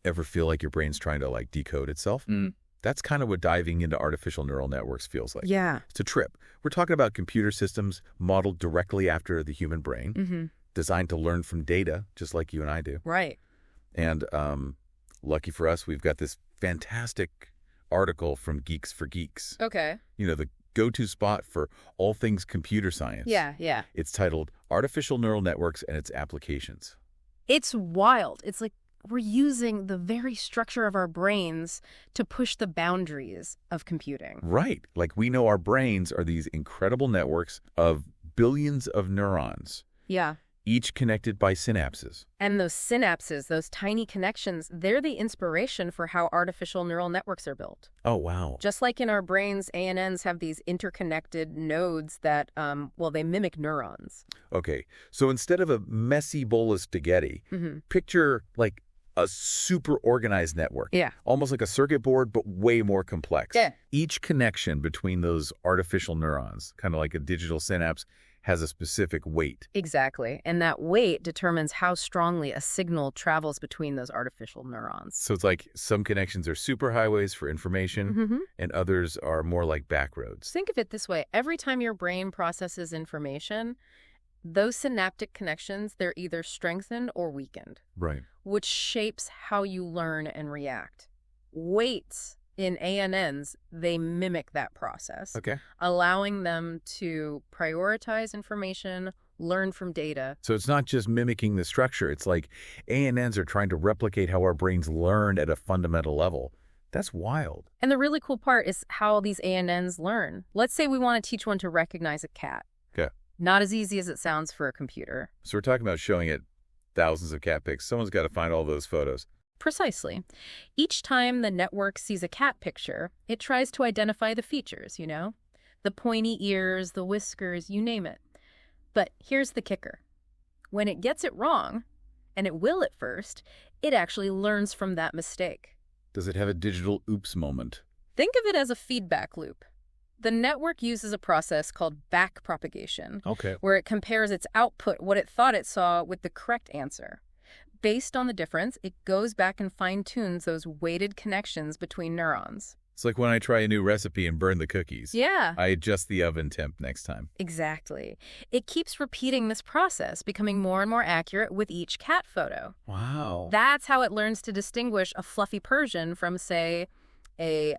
Ever feel like your brain's trying to like decode itself? That's kind of what diving into artificial neural networks feels like. Yeah. It's a trip. We're talking about computer systems modeled directly after the human brain, designed to learn from data, just like you and I do. Right. And lucky for us, we've got this fantastic article from Geeks for Geeks. Okay. You know, the go-to spot for all things computer science. Yeah. It's titled Artificial Neural Networks and Its Applications. It's wild. It's like we're using the very structure of our brains to push the boundaries of computing. Right. Like we know our brains are these incredible networks of billions of neurons, Yeah. each connected by synapses. And those synapses, those tiny connections, they're the inspiration for how artificial neural networks are built. Oh, wow. Just like in our brains, ANNs have these interconnected nodes that, they mimic neurons. Okay. So instead of a messy bowl of spaghetti, picture like a super organized network. Yeah. Almost like a circuit board, but way more complex. Yeah. Each connection between those artificial neurons, kind of like a digital synapse, has a specific weight. Exactly. And that weight determines how strongly a signal travels between those artificial neurons. So it's like some connections are superhighways for information, and others are more like back roads. Think of it this way. Every time your brain processes information, those synaptic connections, they're either strengthened or weakened, Right. which shapes how you learn and react. Weights in ANNs, they mimic that process, Okay. allowing them to prioritize information, learn from data. So it's not just mimicking the structure. It's like ANNs are trying to replicate how our brains learn at a fundamental level. That's wild. And the really cool part is how these ANNs learn. Let's say we want to teach one to recognize a cat. Okay. Not as easy as it sounds for a computer. So we're talking about showing it thousands of cat pics. Someone's got to find all those photos. Precisely. Each time the network sees a cat picture, it tries to identify the features, the pointy ears, the whiskers, you name it. But here's the kicker. When it gets it wrong, and it will at first, it actually learns from that mistake. Does it have a digital oops moment? Think of it as a feedback loop. The network uses a process called backpropagation, Okay. where it compares its output, what it thought it saw, with the correct answer. Based on the difference, it goes back and fine-tunes those weighted connections between neurons. It's like when I try a new recipe and burn the cookies. Yeah. I adjust the oven temp next time. Exactly. It keeps repeating this process, becoming more and more accurate with each cat photo. Wow. That's how it learns to distinguish a fluffy Persian from, say, a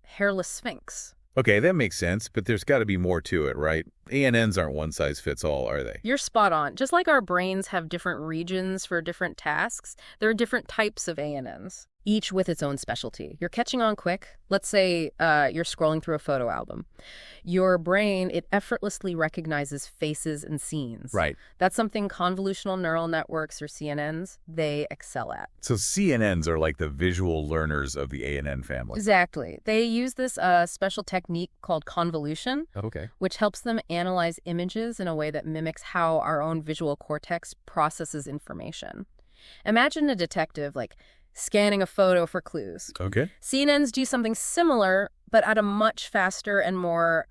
hairless Sphinx. Okay, that makes sense, but there's got to be more to it, right? ANNs aren't one size fits all, are they? You're spot on. Just like our brains have different regions for different tasks, there are different types of ANNs, each with its own specialty. You're catching on quick. Let's say you're scrolling through a photo album. Your brain, it effortlessly recognizes faces and scenes. Right. That's something convolutional neural networks, or CNNs, they excel at. So CNNs are like the visual learners of the ANN family. Exactly. They use this special technique called convolution, Okay. which helps them analyze images in a way that mimics how our own visual cortex processes information. Imagine a detective, scanning a photo for clues. Okay. CNNs do something similar, but at a much faster and more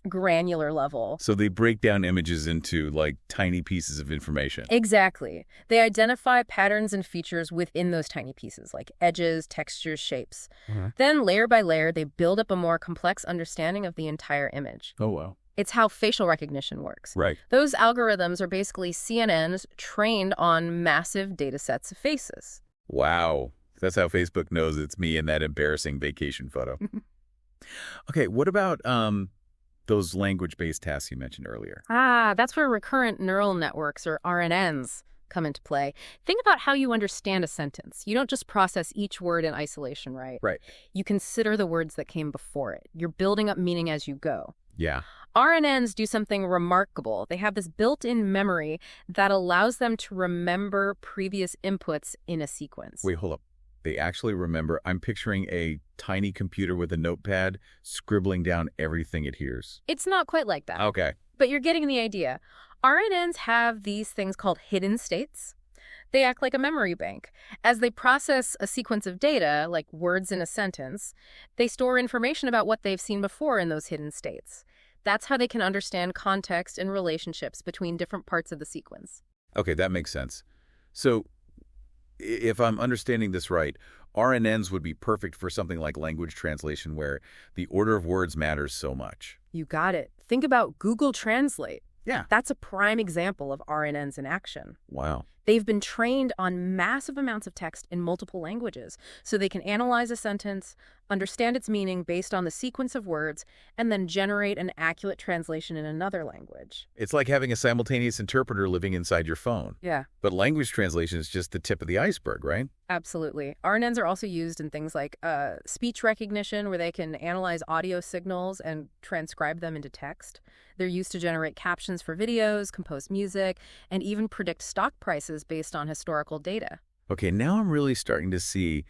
granular level. So they break down images into tiny pieces of information. Exactly. They identify patterns and features within those tiny pieces, like edges, textures, shapes. Then, layer by layer, they build up a more complex understanding of the entire image. Oh, wow. It's how facial recognition works. Right. Those algorithms are basically CNNs trained on massive data sets of faces. Wow. That's how Facebook knows it's me in that embarrassing vacation photo. Okay, what about those language-based tasks you mentioned earlier? That's where recurrent neural networks, or RNNs, come into play. Think about how you understand a sentence. You don't just process each word in isolation, right? Right. You consider the words that came before it. You're building up meaning as you go. Yeah. RNNs do something remarkable. They have this built-in memory that allows them to remember previous inputs in a sequence. Wait, hold up. They actually remember. I'm picturing a tiny computer with a notepad scribbling down everything it hears. It's not quite like that. Okay. But you're getting the idea. RNNs have these things called hidden states. They act like a memory bank. As they process a sequence of data, like words in a sentence, they store information about what they've seen before in those hidden states. That's how they can understand context and relationships between different parts of the sequence. Okay, that makes sense. So If I'm understanding this right, RNNs would be perfect for something like language translation where the order of words matters so much. You got it. Think about Google Translate. Yeah. That's a prime example of RNNs in action. Wow. They've been trained on massive amounts of text in multiple languages, so they can analyze a sentence, understand its meaning based on the sequence of words, and then generate an accurate translation in another language. It's like having a simultaneous interpreter living inside your phone. Yeah, But language translation is just the tip of the iceberg, right? absolutely. RNNs are also used in things like speech recognition, where they can analyze audio signals and transcribe them into text. They're used to generate captions for videos, compose music, and even predict stock prices based on historical data. Okay, now I'm really starting to see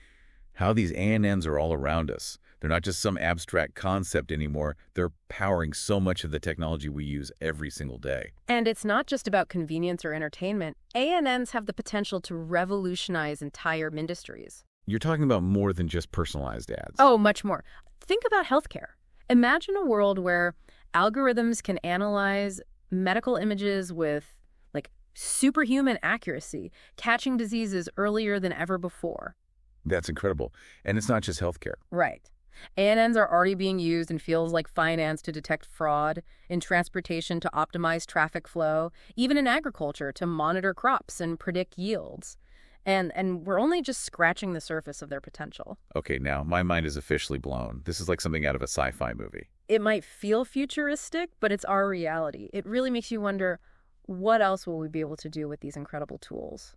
how these ANNs are all around us. They're not just some abstract concept anymore. They're powering so much of the technology we use every single day. And it's not just about convenience or entertainment. ANNs have the potential to revolutionize entire industries. You're talking about more than just personalized ads. Oh, much more. Think about healthcare. Imagine a world where algorithms can analyze medical images with, like, superhuman accuracy, catching diseases earlier than ever before. That's incredible. And it's not just healthcare. Right. ANNs are already being used in fields like finance to detect fraud, in transportation to optimize traffic flow, even in agriculture to monitor crops and predict yields. And we're only just scratching the surface of their potential. Okay, now my mind is officially blown. This is like something out of a sci-fi movie. It might feel futuristic, but it's our reality. It really makes you wonder, what else will we be able to do with these incredible tools?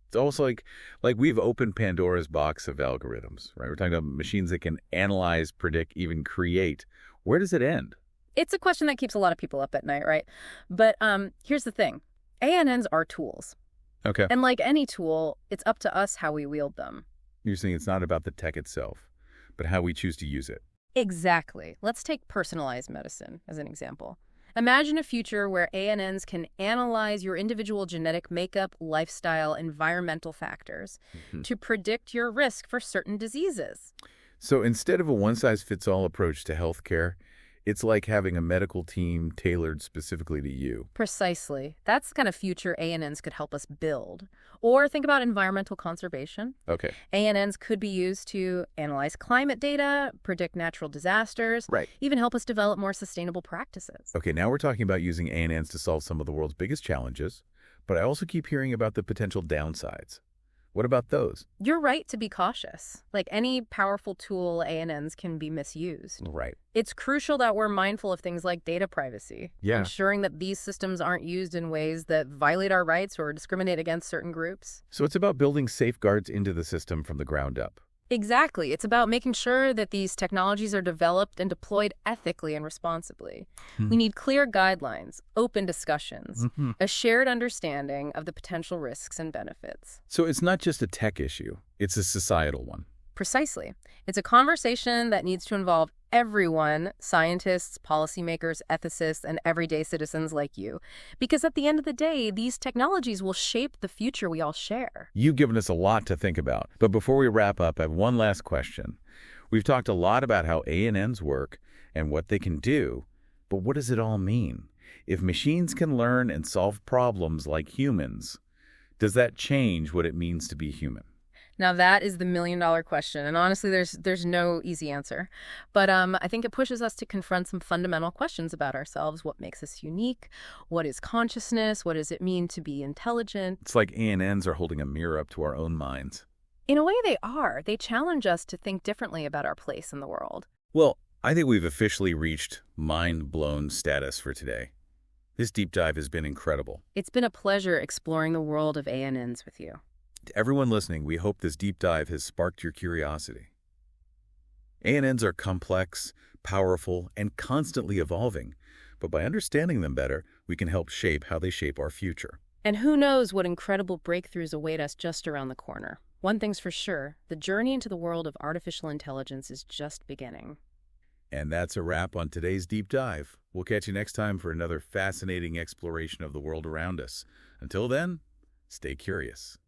It's almost like we've opened Pandora's box of algorithms, right? We're talking about machines that can analyze, predict, even create. Where does it end? It's a question that keeps a lot of people up at night, right? But here's the thing. ANNs are tools. Okay. And like any tool, it's up to us how we wield them. You're saying it's not about the tech itself, but how we choose to use it. Exactly. Let's take personalized medicine as an example. Imagine a future where ANNs can analyze your individual genetic makeup, lifestyle, environmental factors to predict your risk for certain diseases. So instead of a one-size-fits-all approach to healthcare, it's like having a medical team tailored specifically to you. Precisely. That's the kind of future ANNs could help us build. Or think about environmental conservation. Okay. ANNs could be used to analyze climate data, predict natural disasters, Right. even help us develop more sustainable practices. Okay, now we're talking about using ANNs to solve some of the world's biggest challenges, but I also keep hearing about the potential downsides. What about those? You're right to be cautious. Like any powerful tool, ANNs can be misused. Right. It's crucial that we're mindful of things like data privacy, Yeah. ensuring that these systems aren't used in ways that violate our rights or discriminate against certain groups. So it's about building safeguards into the system from the ground up. Exactly. It's about making sure that these technologies are developed and deployed ethically and responsibly. We need clear guidelines, open discussions, a shared understanding of the potential risks and benefits. So it's not just a tech issue, it's a societal one. Precisely. It's a conversation that needs to involve everyone, scientists, policymakers, ethicists, and everyday citizens like you. Because at the end of the day, these technologies will shape the future we all share. You've given us a lot to think about. But before we wrap up, I have one last question. We've talked a lot about how ANNs work and what they can do, but what does it all mean? If machines can learn and solve problems like humans, does that change what it means to be human? Now that is the million-dollar question, and honestly, there's no easy answer. But I think it pushes us to confront some fundamental questions about ourselves. What makes us unique? What is consciousness? What does it mean to be intelligent? It's like ANNs are holding a mirror up to our own minds. In a way, they are. They challenge us to think differently about our place in the world. Well, I think we've officially reached mind-blown status for today. This deep dive has been incredible. It's been a pleasure exploring the world of ANNs with you. To everyone listening, we hope this deep dive has sparked your curiosity. ANNs are complex, powerful, and constantly evolving, but by understanding them better, we can help shape how they shape our future. And who knows what incredible breakthroughs await us just around the corner. One thing's for sure, the journey into the world of artificial intelligence is just beginning. And that's a wrap on today's deep dive. We'll catch you next time for another fascinating exploration of the world around us. Until then, stay curious.